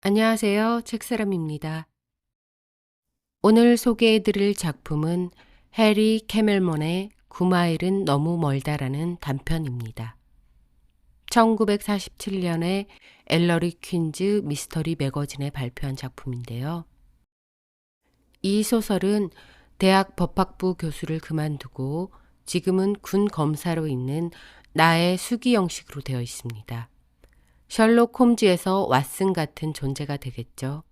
안녕하세요. 책사람입니다. 오늘 소개해드릴 작품은 해리 캐멜먼의 9마일은 너무 멀다라는 단편입니다. 1947년에 엘러리 퀸즈 미스터리 매거진에 발표한 작품인데요. 이 소설은 대학 법학부 교수를 그만두고 지금은 군 검사로 있는 나의 수기 형식으로 되어 있습니다. 셜록 홈즈에서 왓슨 같은 존재가 되겠죠.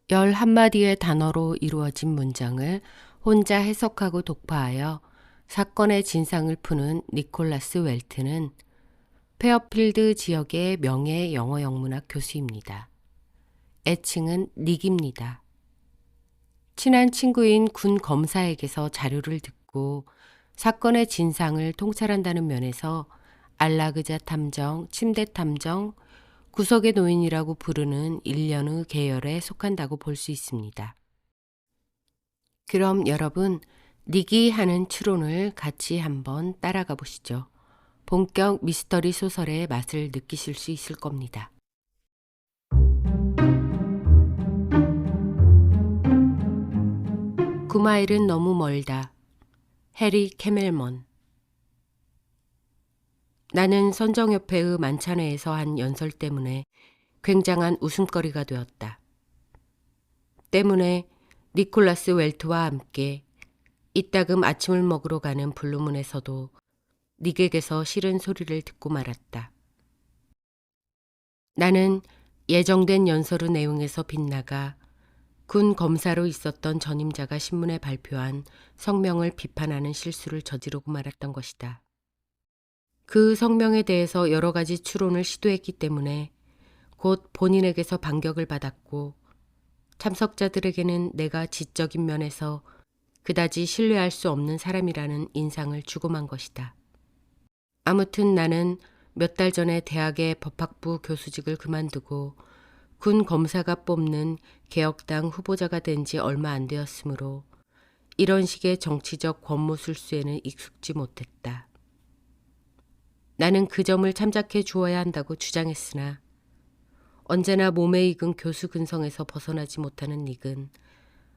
11마디의 단어로 이루어진 문장을 혼자 해석하고 독파하여 사건의 진상을 푸는 니콜라스 웰트는 페어필드 지역의 명예 영어 영문학 교수입니다. 애칭은 닉입니다. 친한 친구인 군 검사에게서 자료를 듣고 사건의 진상을 통찰한다는 면에서 알라그자 탐정, 침대 탐정, 구석의 노인이라고 부르는 일련의 계열에 속한다고 볼 수 있습니다. 그럼 여러분, 닉이 하는 추론을 같이 한번 따라가 보시죠. 본격 미스터리 소설의 맛을 느끼실 수 있을 겁니다. 구마일은 너무 멀다. 해리 캐멜먼. 나는 선정협회의 만찬회에서 한 연설 때문에 굉장한 웃음거리가 되었다. 때문에 니콜라스 웰트와 함께 이따금 아침을 먹으러 가는 블루문에서도 닉에게서 싫은 소리를 듣고 말았다. 나는 예정된 연설의 내용에서 빗나가 군 검사로 있었던 전임자가 신문에 발표한 성명을 비판하는 실수를 저지르고 말았던 것이다. 그 성명에 대해서 여러 가지 추론을 시도했기 때문에 곧 본인에게서 반격을 받았고 참석자들에게는 내가 지적인 면에서 그다지 신뢰할 수 없는 사람이라는 인상을 주고 만 것이다. 아무튼 나는 몇 달 전에 대학의 법학부 교수직을 그만두고 군 검사가 뽑는 개혁당 후보자가 된 지 얼마 안 되었으므로 이런 식의 정치적 권모술수에는 익숙지 못했다. 나는 그 점을 참작해 주어야 한다고 주장했으나 언제나 몸에 익은 교수 근성에서 벗어나지 못하는 닉은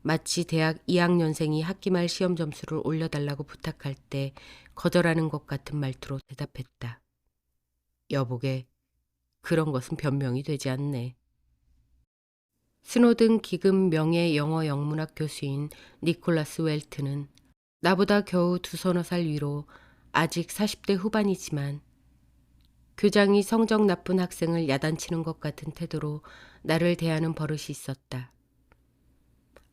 마치 대학 2학년생이 학기말 시험 점수를 올려달라고 부탁할 때 거절하는 것 같은 말투로 대답했다. 여보게, 그런 것은 변명이 되지 않네. 스노든 기금 명예 영어 영문학 교수인 니콜라스 웰트는 나보다 겨우 두서너 살 위로 아직 40대 후반이지만 교장이 성적 나쁜 학생을 야단치는 것 같은 태도로 나를 대하는 버릇이 있었다.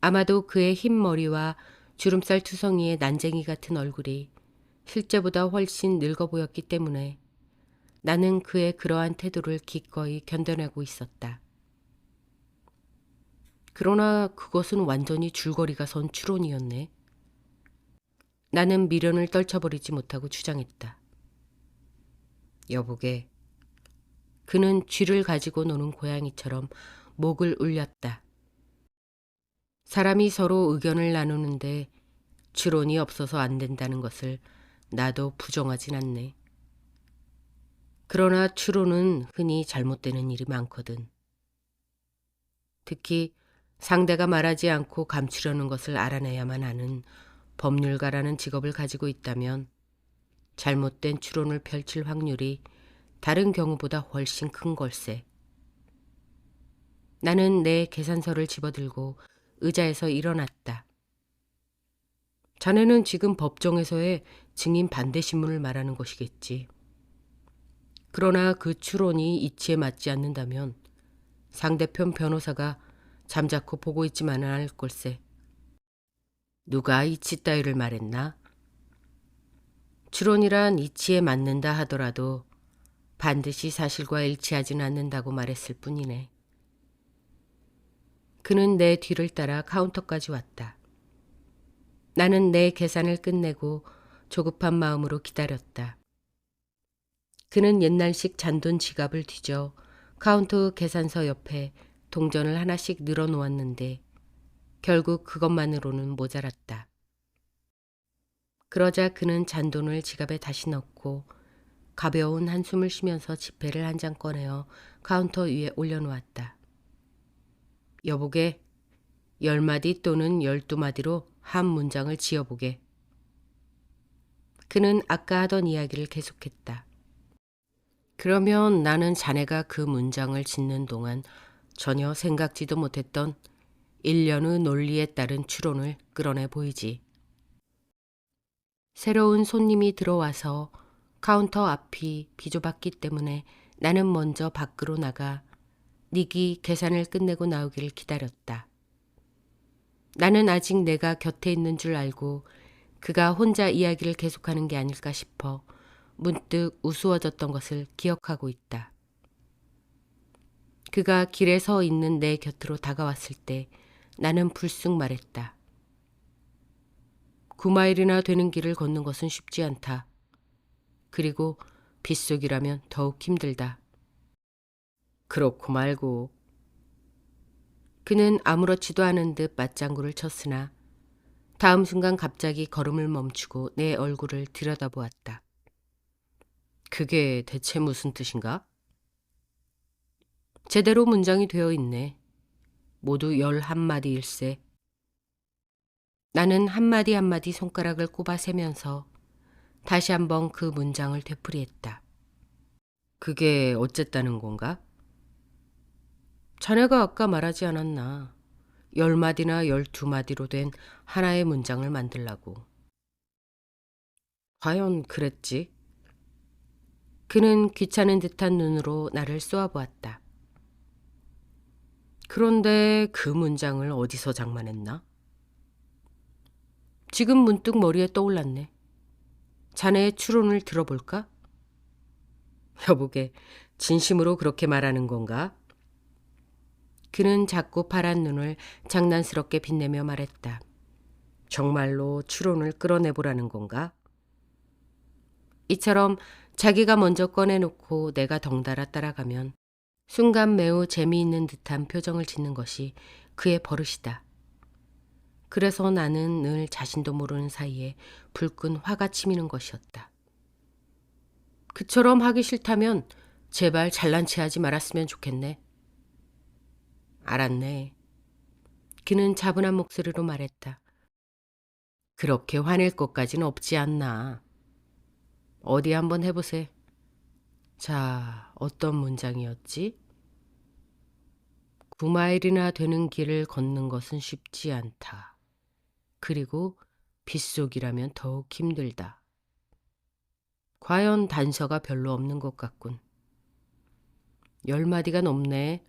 아마도 그의 흰 머리와 주름살 투성이의 난쟁이 같은 얼굴이 실제보다 훨씬 늙어 보였기 때문에 나는 그의 그러한 태도를 기꺼이 견뎌내고 있었다. 그러나 그것은 완전히 줄거리가 선 추론이었네. 나는 미련을 떨쳐버리지 못하고 주장했다. 여보게, 그는 쥐를 가지고 노는 고양이처럼 목을 울렸다. 사람이 서로 의견을 나누는데 추론이 없어서 안 된다는 것을 나도 부정하진 않네. 그러나 추론은 흔히 잘못되는 일이 많거든. 특히 상대가 말하지 않고 감추려는 것을 알아내야만 하는 법률가라는 직업을 가지고 있다면 잘못된 추론을 펼칠 확률이 다른 경우보다 훨씬 큰 걸세. 나는 내 계산서를 집어들고 의자에서 일어났다. 자네는 지금 법정에서의 증인 반대 신문을 말하는 것이겠지. 그러나 그 추론이 이치에 맞지 않는다면 상대편 변호사가 잠자코 보고 있지만은 않을 걸세. 누가 이치 따위를 말했나? 추론이란 이치에 맞는다 하더라도 반드시 사실과 일치하지는 않는다고 말했을 뿐이네. 그는 내 뒤를 따라 카운터까지 왔다. 나는 내 계산을 끝내고 조급한 마음으로 기다렸다. 그는 옛날식 잔돈 지갑을 뒤져 카운터 계산서 옆에 동전을 하나씩 늘어놓았는데 결국 그것만으로는 모자랐다. 그러자 그는 잔돈을 지갑에 다시 넣고 가벼운 한숨을 쉬면서 지폐를 한 장 꺼내어 카운터 위에 올려놓았다. 여보게, 10마디 또는 12마디로 한 문장을 지어보게. 그는 아까 하던 이야기를 계속했다. 그러면 나는 자네가 그 문장을 짓는 동안 전혀 생각지도 못했던 일련의 논리에 따른 추론을 끌어내 보이지. 새로운 손님이 들어와서 카운터 앞이 비좁았기 때문에 나는 먼저 밖으로 나가 닉이 계산을 끝내고 나오기를 기다렸다. 나는 아직 내가 곁에 있는 줄 알고 그가 혼자 이야기를 계속하는 게 아닐까 싶어 문득 우스워졌던 것을 기억하고 있다. 그가 길에 서 있는 내 곁으로 다가왔을 때 나는 불쑥 말했다. 9마일이나 되는 길을 걷는 것은 쉽지 않다. 그리고 빗속이라면 더욱 힘들다. 그렇고 말고. 그는 아무렇지도 않은 듯 맞장구를 쳤으나 다음 순간 갑자기 걸음을 멈추고 내 얼굴을 들여다보았다. 그게 대체 무슨 뜻인가? 제대로 문장이 되어 있네. 모두 11마디일세. 나는 한마디 한마디 손가락을 꼽아 세면서 다시 한번 그 문장을 되풀이했다. 그게 어쨌다는 건가? 자네가 아까 말하지 않았나. 10마디나 12마디로 된 하나의 문장을 만들라고. 과연 그랬지? 그는 귀찮은 듯한 눈으로 나를 쏘아보았다. 그런데 그 문장을 어디서 장만했나? 지금 문득 머리에 떠올랐네. 자네의 추론을 들어볼까? 여보게, 진심으로 그렇게 말하는 건가? 그는 작고 파란 눈을 장난스럽게 빛내며 말했다. 정말로 추론을 끌어내보라는 건가? 이처럼 자기가 먼저 꺼내놓고 내가 덩달아 따라가면 순간 매우 재미있는 듯한 표정을 짓는 것이 그의 버릇이다. 그래서 나는 늘 자신도 모르는 사이에 불끈 화가 치미는 것이었다. 그처럼 하기 싫다면 제발 잘난 체하지 말았으면 좋겠네. 알았네. 그는 차분한 목소리로 말했다. 그렇게 화낼 것까진 없지 않나. 어디 한번 해보세. 자, 어떤 문장이었지? 9마일이나 되는 길을 걷는 것은 쉽지 않다. 그리고 빗속이라면 더욱 힘들다. 과연 단서가 별로 없는 것 같군. 10마디가 넘네.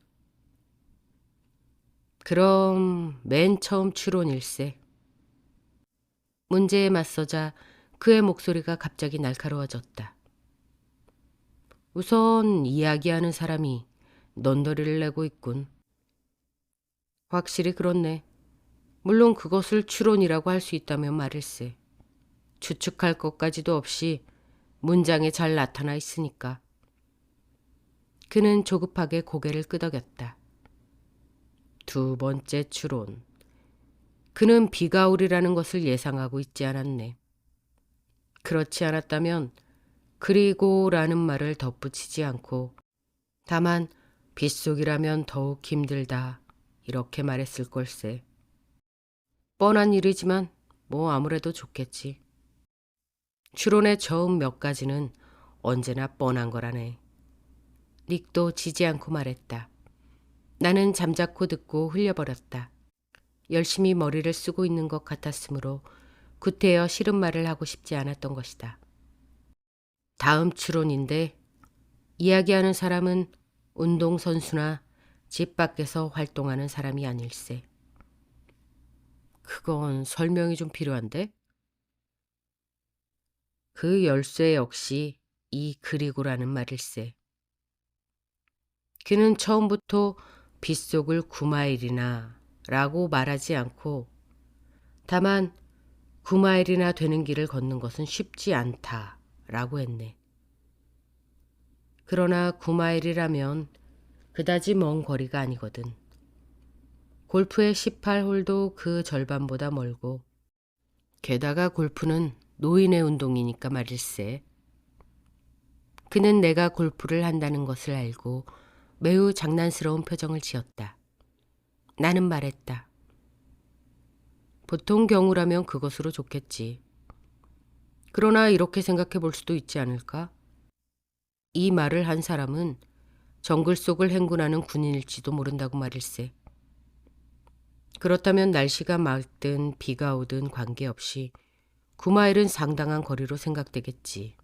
그럼 맨 처음 추론일세. 문제에 맞서자 그의 목소리가 갑자기 날카로워졌다. 우선 이야기하는 사람이 넌더리를 내고 있군. 확실히 그렇네. 물론 그것을 추론이라고 할 수 있다면 말일세. 추측할 것까지도 없이 문장에 잘 나타나 있으니까. 그는 조급하게 고개를 끄덕였다. 두 번째 추론. 그는 비가 오리라는 것을 예상하고 있지 않았네. 그렇지 않았다면 그리고라는 말을 덧붙이지 않고 다만 빗속이라면 더욱 힘들다 이렇게 말했을 걸세. 뻔한 일이지만 뭐 아무래도 좋겠지. 추론의 처음 몇 가지는 언제나 뻔한 거라네. 닉도 지지 않고 말했다. 나는 잠자코 듣고 흘려버렸다. 열심히 머리를 쓰고 있는 것 같았으므로 구태여 싫은 말을 하고 싶지 않았던 것이다. 다음 추론인데 이야기하는 사람은 운동선수나 집 밖에서 활동하는 사람이 아닐세. 그건 설명이 좀 필요한데? 그 열쇠 역시 이 그리고라는 말일세. 그는 처음부터 빗속을 9마일이나 라고 말하지 않고 다만 9마일이나 되는 길을 걷는 것은 쉽지 않다 라고 했네. 그러나 9마일이라면 그다지 먼 거리가 아니거든. 골프의 18홀도 그 절반보다 멀고 게다가 골프는 노인의 운동이니까 말일세. 그는 내가 골프를 한다는 것을 알고 매우 장난스러운 표정을 지었다. 나는 말했다. 보통 경우라면 그것으로 좋겠지. 그러나 이렇게 생각해 볼 수도 있지 않을까? 이 말을 한 사람은 정글 속을 행군하는 군인일지도 모른다고 말일세. 그렇다면 날씨가 맑든 비가 오든 관계없이 9마일은 상당한 거리로 생각되겠지.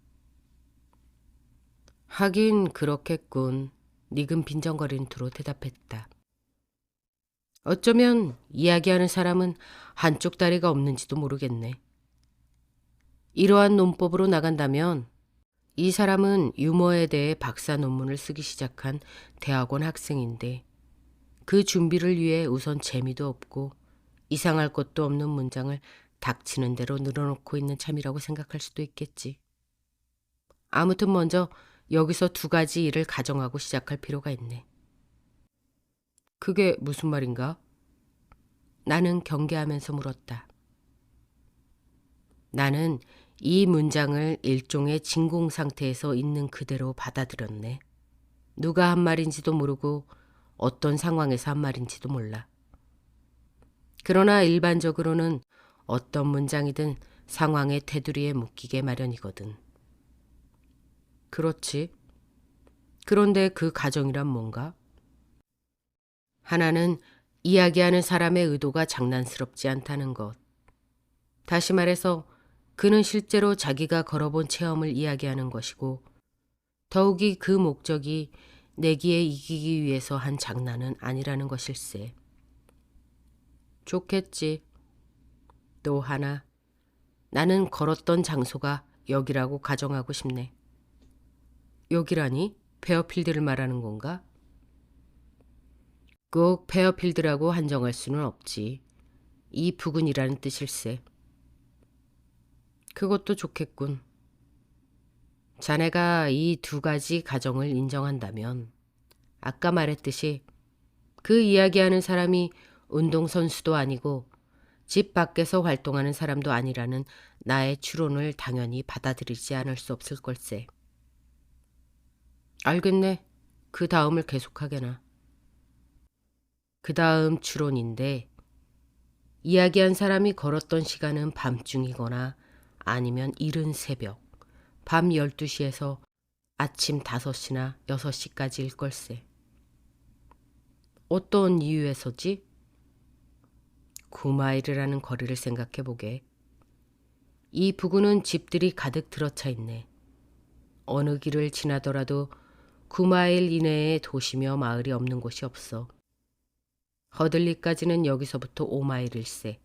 하긴 그렇겠군. 닉은 빈정거리는 투로 대답했다. 어쩌면 이야기하는 사람은 한쪽 다리가 없는지도 모르겠네. 이러한 논법으로 나간다면 이 사람은 유머에 대해 박사 논문을 쓰기 시작한 대학원 학생인데 그 준비를 위해 우선 재미도 없고 이상할 것도 없는 문장을 닥치는 대로 늘어놓고 있는 참이라고 생각할 수도 있겠지. 아무튼 먼저 여기서 두 가지 일을 가정하고 시작할 필요가 있네. 그게 무슨 말인가? 나는 경계하면서 물었다. 나는 이 문장을 일종의 진공 상태에서 있는 그대로 받아들였네. 누가 한 말인지도 모르고 어떤 상황에서 한 말인지도 몰라. 그러나 일반적으로는 어떤 문장이든 상황의 테두리에 묶이게 마련이거든. 그렇지. 그런데 그 가정이란 뭔가? 하나는 이야기하는 사람의 의도가 장난스럽지 않다는 것. 다시 말해서 그는 실제로 자기가 걸어본 체험을 이야기하는 것이고 더욱이 그 목적이 내기에 이기기 위해서 한 장난은 아니라는 것일세. 좋겠지. 또 하나, 나는 걸었던 장소가 여기라고 가정하고 싶네. 여기라니? 페어필드를 말하는 건가? 꼭 페어필드라고 한정할 수는 없지. 이 부근이라는 뜻일세. 그것도 좋겠군. 자네가 이 두 가지 가정을 인정한다면 아까 말했듯이 그 이야기하는 사람이 운동선수도 아니고 집 밖에서 활동하는 사람도 아니라는 나의 추론을 당연히 받아들이지 않을 수 없을 걸세. 알겠네. 그 다음을 계속하게나. 그 다음 추론인데 이야기한 사람이 걸었던 시간은 밤중이거나 아니면 이른 새벽, 밤 12시에서 아침 5시나 6시까지일 걸세. 어떤 이유에서지? 9마일이라는 거리를 생각해보게. 이 부근은 집들이 가득 들어차 있네. 어느 길을 지나더라도 9마일 이내에 도시며 마을이 없는 곳이 없어. 허들리까지는 여기서부터 5마일일세.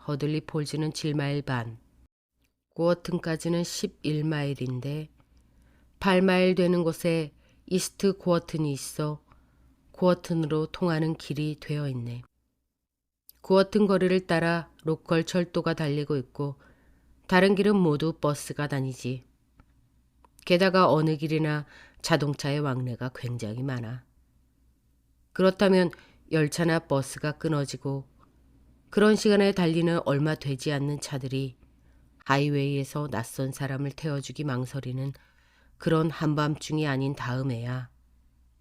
허들리 폴즈는 7마일 반. 고어튼까지는 11마일인데 8마일 되는 곳에 이스트 고어튼이 있어 고어튼으로 통하는 길이 되어 있네. 고어튼 거리를 따라 로컬 철도가 달리고 있고 다른 길은 모두 버스가 다니지. 게다가 어느 길이나 자동차의 왕래가 굉장히 많아. 그렇다면 열차나 버스가 끊어지고 그런 시간에 달리는 얼마 되지 않는 차들이 하이웨이에서 낯선 사람을 태워주기 망설이는 그런 한밤중이 아닌 다음에야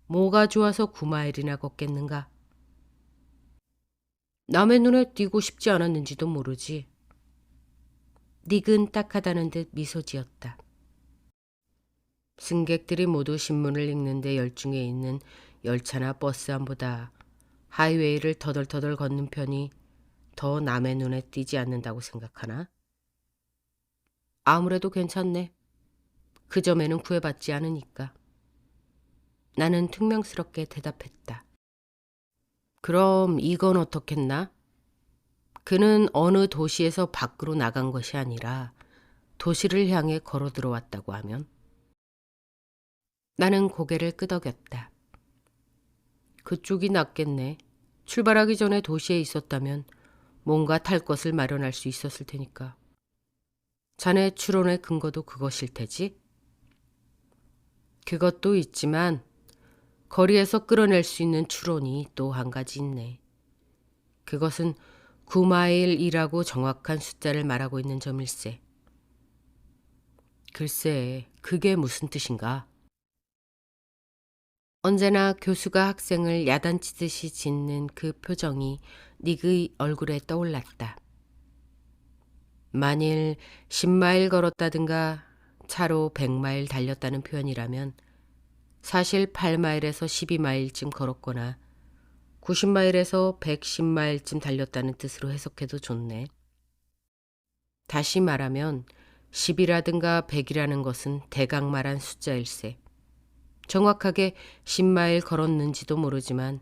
뭐가 좋아서 9마일이나 걷겠는가. 남의 눈에 띄고 싶지 않았는지도 모르지. 닉은 딱하다는 듯 미소 지었다. 승객들이 모두 신문을 읽는데 열중해 있는 열차나 버스 안보다 하이웨이를 터덜터덜 걷는 편이 더 남의 눈에 띄지 않는다고 생각하나? 아무래도 괜찮네. 그 점에는 구애받지 않으니까. 나는 퉁명스럽게 대답했다. 그럼 이건 어떻겠나? 그는 어느 도시에서 밖으로 나간 것이 아니라 도시를 향해 걸어 들어왔다고 하면? 나는 고개를 끄덕였다. 그쪽이 낫겠네. 출발하기 전에 도시에 있었다면 뭔가 탈 것을 마련할 수 있었을 테니까. 자네 추론의 근거도 그것일 테지? 그것도 있지만 거리에서 끌어낼 수 있는 추론이 또 한 가지 있네. 그것은 9마일이라고 정확한 숫자를 말하고 있는 점일세. 글쎄, 그게 무슨 뜻인가? 언제나 교수가 학생을 야단치듯이 짓는 그 표정이 닉의 얼굴에 떠올랐다. 만일 10마일 걸었다든가 차로 100마일 달렸다는 표현이라면 사실 8마일에서 12마일쯤 걸었거나 90마일에서 110마일쯤 달렸다는 뜻으로 해석해도 좋네. 다시 말하면 10이라든가 100이라는 것은 대강 말한 숫자일세. 정확하게 10마일 걸었는지도 모르지만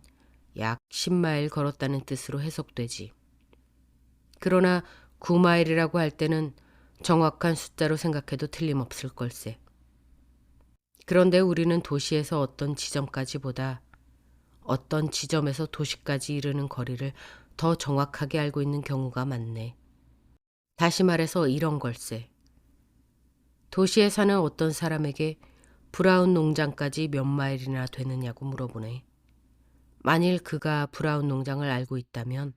약 10마일 걸었다는 뜻으로 해석되지. 그러나 9마일이라고 할 때는 정확한 숫자로 생각해도 틀림없을 걸세. 그런데 우리는 도시에서 어떤 지점까지보다 어떤 지점에서 도시까지 이르는 거리를 더 정확하게 알고 있는 경우가 많네. 다시 말해서 이런 걸세. 도시에 사는 어떤 사람에게 브라운 농장까지 몇 마일이나 되느냐고 물어보네. 만일 그가 브라운 농장을 알고 있다면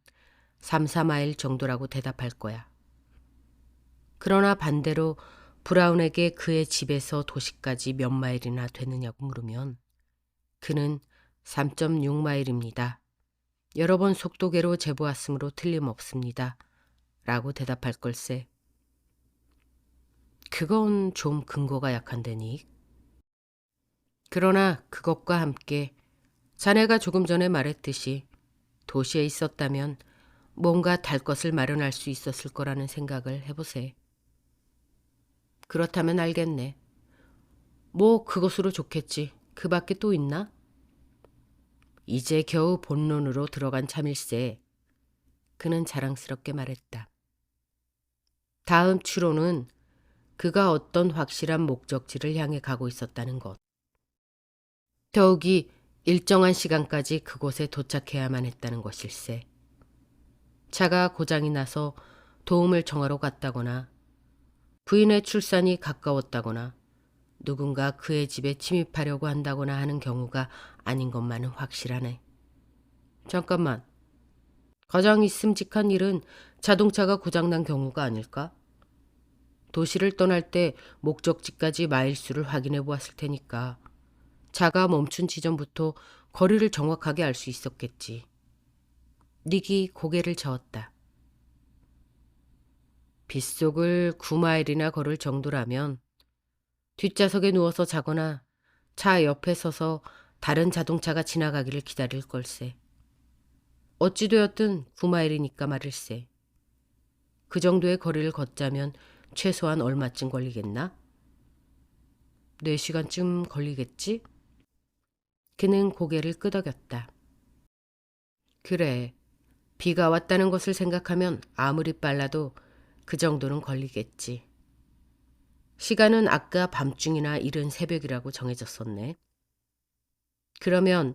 3, 4마일 정도라고 대답할 거야. 그러나 반대로 브라운에게 그의 집에서 도시까지 몇 마일이나 되느냐고 물으면 그는 3.6마일입니다. 여러 번 속도계로 재보았으므로 틀림없습니다. 라고 대답할 걸세. 그건 좀 근거가 약한데니. 그러나 그것과 함께 자네가 조금 전에 말했듯이 도시에 있었다면 뭔가 탈 것을 마련할 수 있었을 거라는 생각을 해보세. 그렇다면 알겠네. 뭐 그것으로 좋겠지. 그 밖에 또 있나? 이제 겨우 본론으로 들어간 참일세. 그는 자랑스럽게 말했다. 다음 추론은 그가 어떤 확실한 목적지를 향해 가고 있었다는 것. 더욱이 일정한 시간까지 그곳에 도착해야만 했다는 것일세. 차가 고장이 나서 도움을 청하러 갔다거나 부인의 출산이 가까웠다거나 누군가 그의 집에 침입하려고 한다거나 하는 경우가 아닌 것만은 확실하네. 잠깐만. 가장 있음직한 일은 자동차가 고장난 경우가 아닐까? 도시를 떠날 때 목적지까지 마일수를 확인해 보았을 테니까 차가 멈춘 지점부터 거리를 정확하게 알 수 있었겠지. 닉이 고개를 저었다. 빗속을 9마일이나 걸을 정도라면 뒷좌석에 누워서 자거나 차 옆에 서서 다른 자동차가 지나가기를 기다릴 걸세. 어찌 되었든 9마일이니까 말일세. 그 정도의 거리를 걷자면 최소한 얼마쯤 걸리겠나? 4시간쯤 걸리겠지? 그는 고개를 끄덕였다. 그래, 비가 왔다는 것을 생각하면 아무리 빨라도 그 정도는 걸리겠지. 시간은 아까 밤중이나 이른 새벽이라고 정해졌었네. 그러면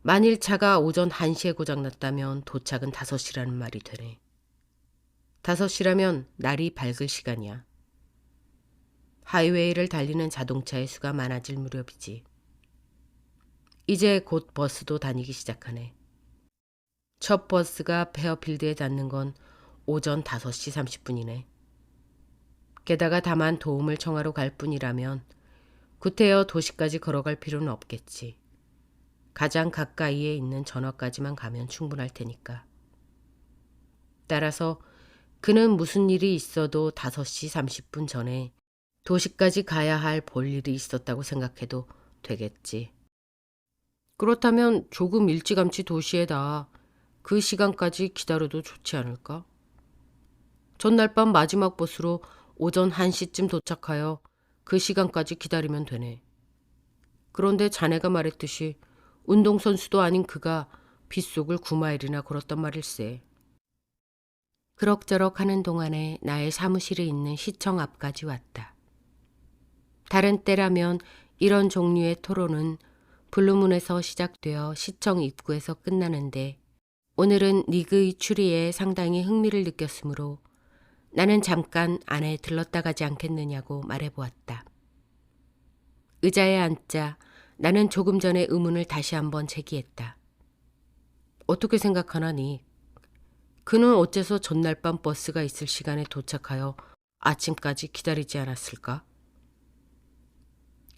만일 차가 오전 1시에 고장났다면 도착은 5시라는 말이 되네. 5시라면 날이 밝을 시간이야. 하이웨이를 달리는 자동차의 수가 많아질 무렵이지. 이제 곧 버스도 다니기 시작하네. 첫 버스가 페어필드에 닿는 건 오전 5시 30분이네. 게다가 다만 도움을 청하러 갈 뿐이라면 구태여 도시까지 걸어갈 필요는 없겠지. 가장 가까이에 있는 전화까지만 가면 충분할 테니까. 따라서 그는 무슨 일이 있어도 5시 30분 전에 도시까지 가야 할 볼일이 있었다고 생각해도 되겠지. 그렇다면 조금 일찌감치 도시에다 그 시간까지 기다려도 좋지 않을까? 전날 밤 마지막 버스로 오전 1시쯤 도착하여 그 시간까지 기다리면 되네. 그런데 자네가 말했듯이 운동선수도 아닌 그가 빗속을 9마일이나 걸었단 말일세. 그럭저럭 하는 동안에 나의 사무실에 있는 시청 앞까지 왔다. 다른 때라면 이런 종류의 토론은 블루문에서 시작되어 시청 입구에서 끝나는데 오늘은 닉의 추리에 상당히 흥미를 느꼈으므로 나는 잠깐 안에 들렀다 가지 않겠느냐고 말해보았다. 의자에 앉자 나는 조금 전에 의문을 다시 한번 제기했다. 어떻게 생각하나 닉? 그는 어째서 전날 밤 버스가 있을 시간에 도착하여 아침까지 기다리지 않았을까?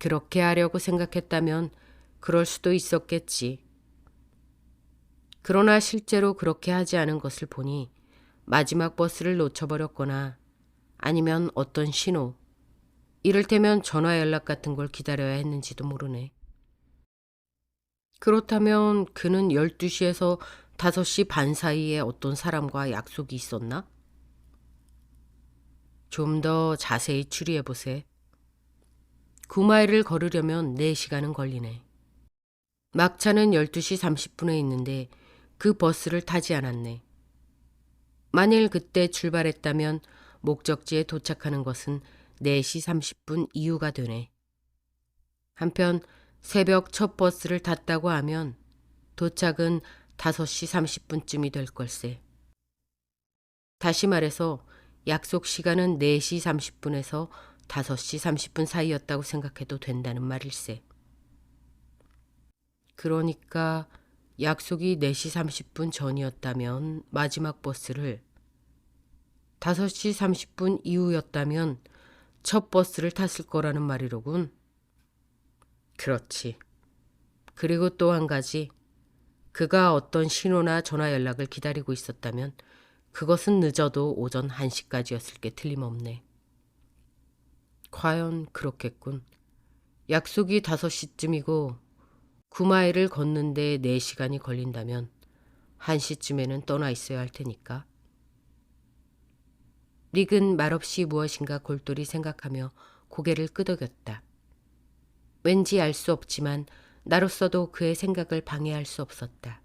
그렇게 하려고 생각했다면 그럴 수도 있었겠지. 그러나 실제로 그렇게 하지 않은 것을 보니 마지막 버스를 놓쳐버렸거나 아니면 어떤 신호, 이를테면 전화 연락 같은 걸 기다려야 했는지도 모르네. 그렇다면 그는 12시에서 5시 반 사이에 어떤 사람과 약속이 있었나? 좀 더 자세히 추리해보세. 9마일을 걸으려면 4시간은 걸리네. 막차는 12시 30분에 있는데 그 버스를 타지 않았네. 만일 그때 출발했다면 목적지에 도착하는 것은 4시 30분 이후가 되네. 한편 새벽 첫 버스를 탔다고 하면 도착은 5시 30분쯤이 될 걸세. 다시 말해서 약속 시간은 4시 30분에서 5시 30분 사이였다고 생각해도 된다는 말일세. 그러니까 약속이 4시 30분 전이었다면 마지막 버스를, 5시 30분 이후였다면 첫 버스를 탔을 거라는 말이로군. 그렇지. 그리고 또 한 가지, 그가 어떤 신호나 전화 연락을 기다리고 있었다면 그것은 늦어도 오전 1시까지였을 게 틀림없네. 과연 그렇겠군. 약속이 5시쯤이고 9마일을 걷는데 4시간이 걸린다면 1시쯤에는 떠나 있어야 할 테니까. 닉은 말없이 무엇인가 골똘히 생각하며 고개를 끄덕였다. 왠지 알 수 없지만 나로서도 그의 생각을 방해할 수 없었다.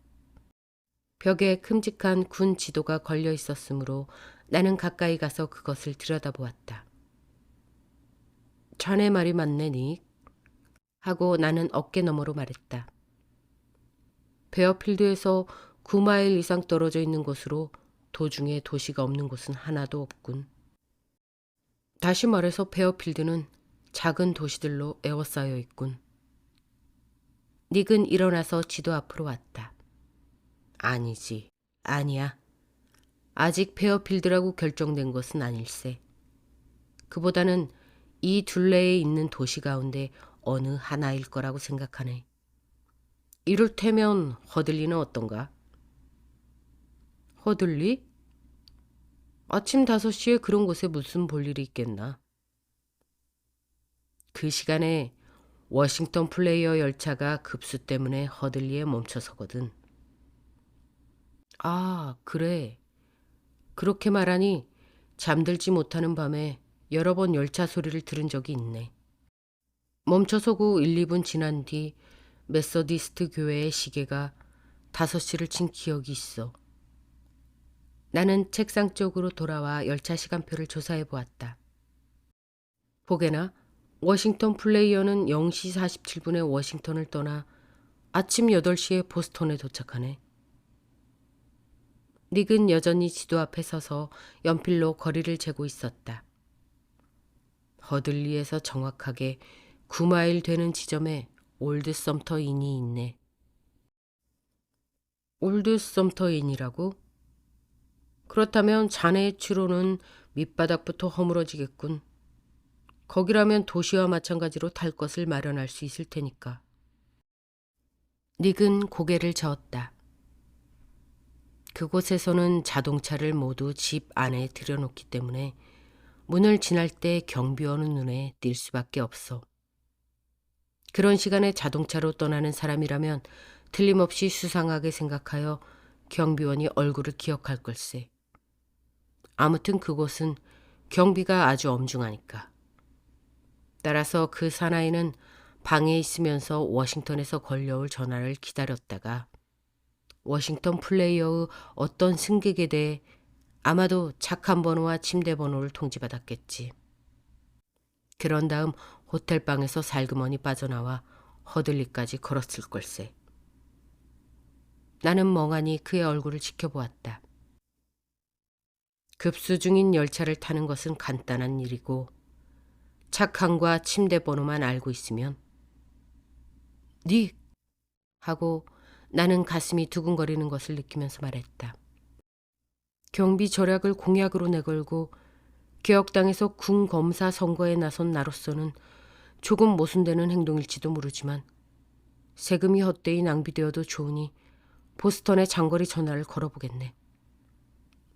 벽에 큼직한 군 지도가 걸려 있었으므로 나는 가까이 가서 그것을 들여다보았다. 자네 말이 맞네, 닉. 하고 나는 어깨너머로 말했다. 베어필드에서 9마일 이상 떨어져 있는 곳으로 도중에 도시가 없는 곳은 하나도 없군. 다시 말해서 베어필드는 작은 도시들로 에워싸여 있군. 닉은 일어나서 지도 앞으로 왔다. 아니지, 아니야. 아직 베어필드라고 결정된 것은 아닐세. 그보다는 이 둘레에 있는 도시 가운데 어느 하나일 거라고 생각하네. 이를테면 허들리는 어떤가? 허들리? 아침 5시에 그런 곳에 무슨 볼 일이 있겠나? 그 시간에 워싱턴 플레이어 열차가 급수 때문에 허들리에 멈춰서거든. 아, 그래. 그렇게 말하니 잠들지 못하는 밤에 여러 번 열차 소리를 들은 적이 있네. 멈춰서고 1, 2분 지난 뒤 메서디스트 교회의 시계가 5시를 친 기억이 있어. 나는 책상 쪽으로 돌아와 열차 시간표를 조사해 보았다. 보게나 워싱턴 플레이어는 0시 47분에 워싱턴을 떠나 아침 8시에 보스턴에 도착하네. 닉은 여전히 지도 앞에 서서 연필로 거리를 재고 있었다. 허들리에서 정확하게 9마일 되는 지점에 올드 썸터 인이 있네. 올드 썸터 인이라고? 그렇다면 자네의 추로는 밑바닥부터 허물어지겠군. 거기라면 도시와 마찬가지로 탈 것을 마련할 수 있을 테니까. 닉은 고개를 저었다. 그곳에서는 자동차를 모두 집 안에 들여놓기 때문에 문을 지날 때 경비원은 눈에 띌 수밖에 없어. 그런 시간에 자동차로 떠나는 사람이라면 틀림없이 수상하게 생각하여 경비원이 얼굴을 기억할 걸세. 아무튼 그곳은 경비가 아주 엄중하니까. 따라서 그 사나이는 방에 있으면서 워싱턴에서 걸려올 전화를 기다렸다가 워싱턴 플레이어의 어떤 승객에 대해 아마도 착한 번호와 침대 번호를 통지받았겠지. 그런 다음 호텔방에서 살그머니 빠져나와 허들리까지 걸었을 걸세. 나는 멍하니 그의 얼굴을 지켜보았다. 급수 중인 열차를 타는 것은 간단한 일이고 착한과 침대 번호만 알고 있으면 닉! 하고 나는 가슴이 두근거리는 것을 느끼면서 말했다. 경비 절약을 공약으로 내걸고 개혁당에서 군 검사 선거에 나선 나로서는 조금 모순되는 행동일지도 모르지만 세금이 헛되이 낭비되어도 좋으니 보스턴에 장거리 전화를 걸어보겠네.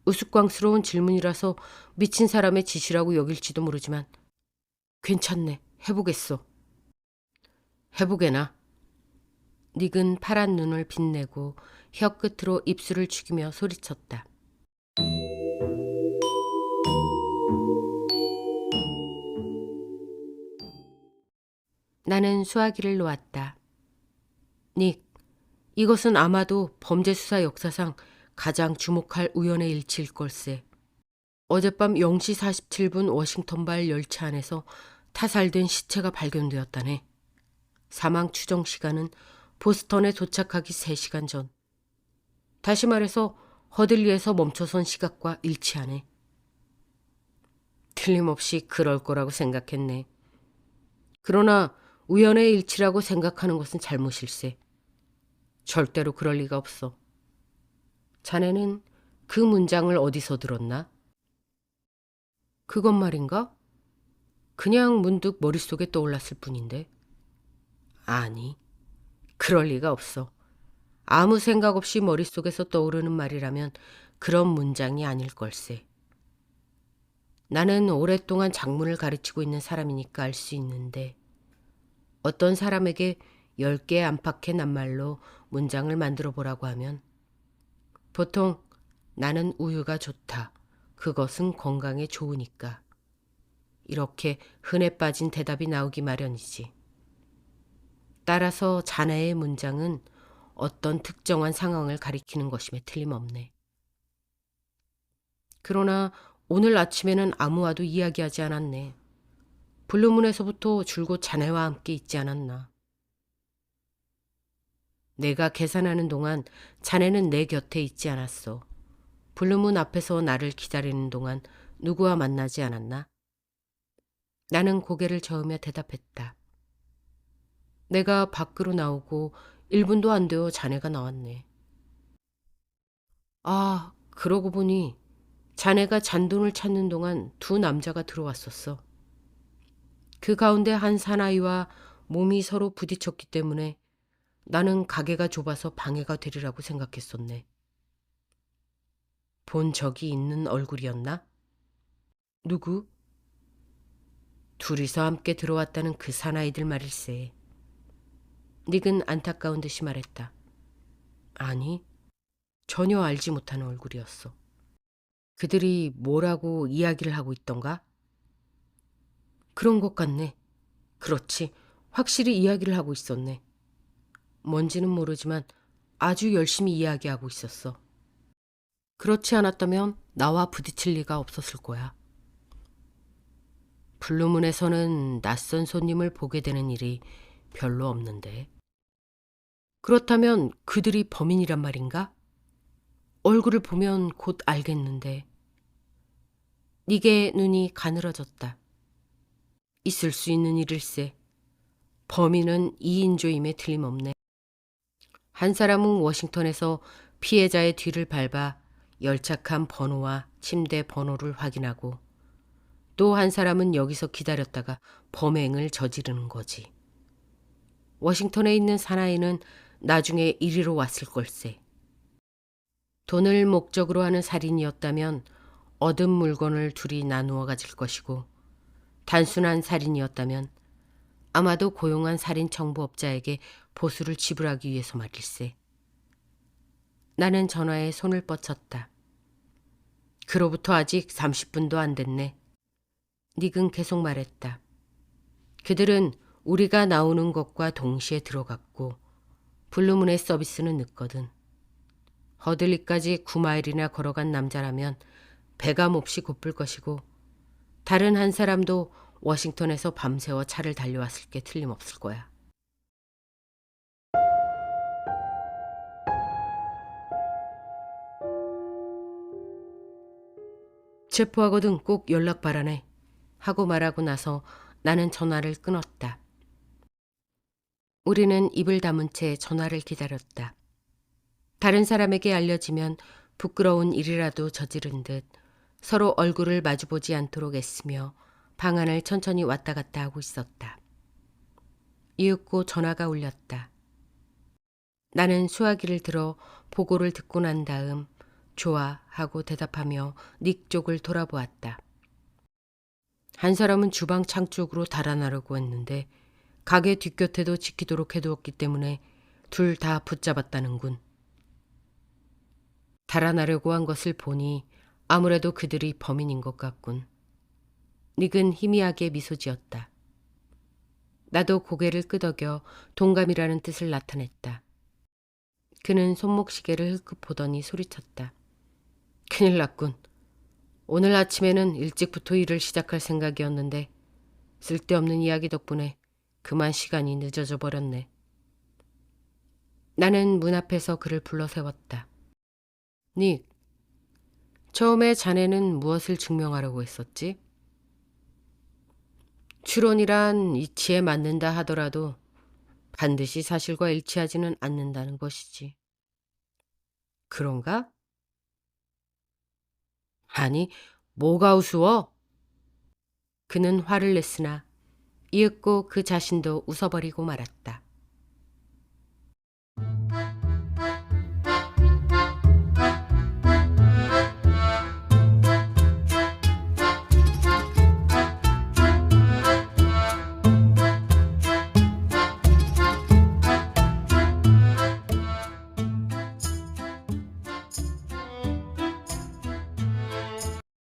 우스꽝스러운 질문이라서 미친 사람의 짓이라고 여길지도 모르지만 괜찮네. 해보겠어. 해보게나. 닉은 파란 눈을 빛내고 혀 끝으로 입술을 죽이며 소리쳤다. 나는 수화기를 놓았다. 닉, 이것은 아마도 범죄 수사 역사상 가장 주목할 우연의 일치일 걸세. 어젯밤 0시 47분 워싱턴발 열차 안에서 타살된 시체가 발견되었다네. 사망 추정 시간은 보스턴에 도착하기 3시간 전. 다시 말해서 허들리에서 멈춰선 시각과 일치하네. 틀림없이 그럴 거라고 생각했네. 그러나 우연의 일치라고 생각하는 것은 잘못일세. 절대로 그럴 리가 없어. 자네는 그 문장을 어디서 들었나? 그것 말인가? 그냥 문득 머릿속에 떠올랐을 뿐인데. 아니, 그럴 리가 없어. 아무 생각 없이 머릿속에서 떠오르는 말이라면 그런 문장이 아닐 걸세. 나는 오랫동안 작문을 가르치고 있는 사람이니까 알 수 있는데 어떤 사람에게 10개 안팎의 낱말로 문장을 만들어 보라고 하면 보통 나는 우유가 좋다. 그것은 건강에 좋으니까. 이렇게 흔해 빠진 대답이 나오기 마련이지. 따라서 자네의 문장은 어떤 특정한 상황을 가리키는 것임에 틀림없네. 그러나 오늘 아침에는 아무와도 이야기하지 않았네. 블루문에서부터 줄곧 자네와 함께 있지 않았나. 내가 계산하는 동안 자네는 내 곁에 있지 않았어. 블루문 앞에서 나를 기다리는 동안 누구와 만나지 않았나? 나는 고개를 저으며 대답했다. 내가 밖으로 나오고 1분도 안 되어 자네가 나왔네. 아, 그러고 보니 자네가 잔돈을 찾는 동안 2 남자가 들어왔었어. 그 가운데 한 사나이와 몸이 서로 부딪혔기 때문에 나는 가게가 좁아서 방해가 되리라고 생각했었네. 본 적이 있는 얼굴이었나? 누구? 둘이서 함께 들어왔다는 그 사나이들 말일세. 닉은 안타까운 듯이 말했다. 아니, 전혀 알지 못하는 얼굴이었어. 그들이 뭐라고 이야기를 하고 있던가? 그런 것 같네. 그렇지, 확실히 이야기를 하고 있었네. 뭔지는 모르지만 아주 열심히 이야기하고 있었어. 그렇지 않았다면 나와 부딪힐 리가 없었을 거야. 블루문에서는 낯선 손님을 보게 되는 일이 별로 없는데. 그렇다면 그들이 범인이란 말인가? 얼굴을 보면 곧 알겠는데. 닉의 눈이 가늘어졌다. 있을 수 있는 일일세. 범인은 2인조임에 틀림없네. 한 사람은 워싱턴에서 피해자의 뒤를 밟아 열착한 번호와 침대 번호를 확인하고 또 한 사람은 여기서 기다렸다가 범행을 저지르는 거지. 워싱턴에 있는 사나이는 나중에 이리로 왔을 걸세. 돈을 목적으로 하는 살인이었다면 얻은 물건을 둘이 나누어 가질 것이고 단순한 살인이었다면 아마도 고용한 살인 청부업자에게 보수를 지불하기 위해서 말일세. 나는 전화에 손을 뻗쳤다. 그로부터 아직 30분도 안 됐네. 닉은 계속 말했다. 그들은 우리가 나오는 것과 동시에 들어갔고 블루문의 서비스는 늦거든. 허들리까지 9마일이나 걸어간 남자라면 배가 몹시 고플 것이고 다른 한 사람도 워싱턴에서 밤새워 차를 달려왔을 게 틀림없을 거야. 체포하거든 꼭 연락 바라네. 하고 말하고 나서 나는 전화를 끊었다. 우리는 입을 다문 채 전화를 기다렸다. 다른 사람에게 알려지면 부끄러운 일이라도 저지른 듯 서로 얼굴을 마주보지 않도록 애쓰며 방안을 천천히 왔다 갔다 하고 있었다. 이윽고 전화가 울렸다. 나는 수화기를 들어 보고를 듣고 난 다음 좋아 하고 대답하며 닉 쪽을 돌아보았다. 한 사람은 주방 창 쪽으로 달아나려고 했는데 가게 뒷곁에도 지키도록 해두었기 때문에 둘 다 붙잡았다는군. 달아나려고 한 것을 보니 아무래도 그들이 범인인 것 같군. 닉은 희미하게 미소 지었다. 나도 고개를 끄덕여 동감이라는 뜻을 나타냈다. 그는 손목시계를 흘끗 보더니 소리쳤다. 큰일 났군. 오늘 아침에는 일찍부터 일을 시작할 생각이었는데 쓸데없는 이야기 덕분에 그만 시간이 늦어져 버렸네. 나는 문 앞에서 그를 불러 세웠다. 닉, 처음에 자네는 무엇을 증명하려고 했었지? 추론이란 이치에 맞는다 하더라도 반드시 사실과 일치하지는 않는다는 것이지. 그런가? 아니, 뭐가 우스워? 그는 화를 냈으나 이윽고 그 자신도 웃어버리고 말았다.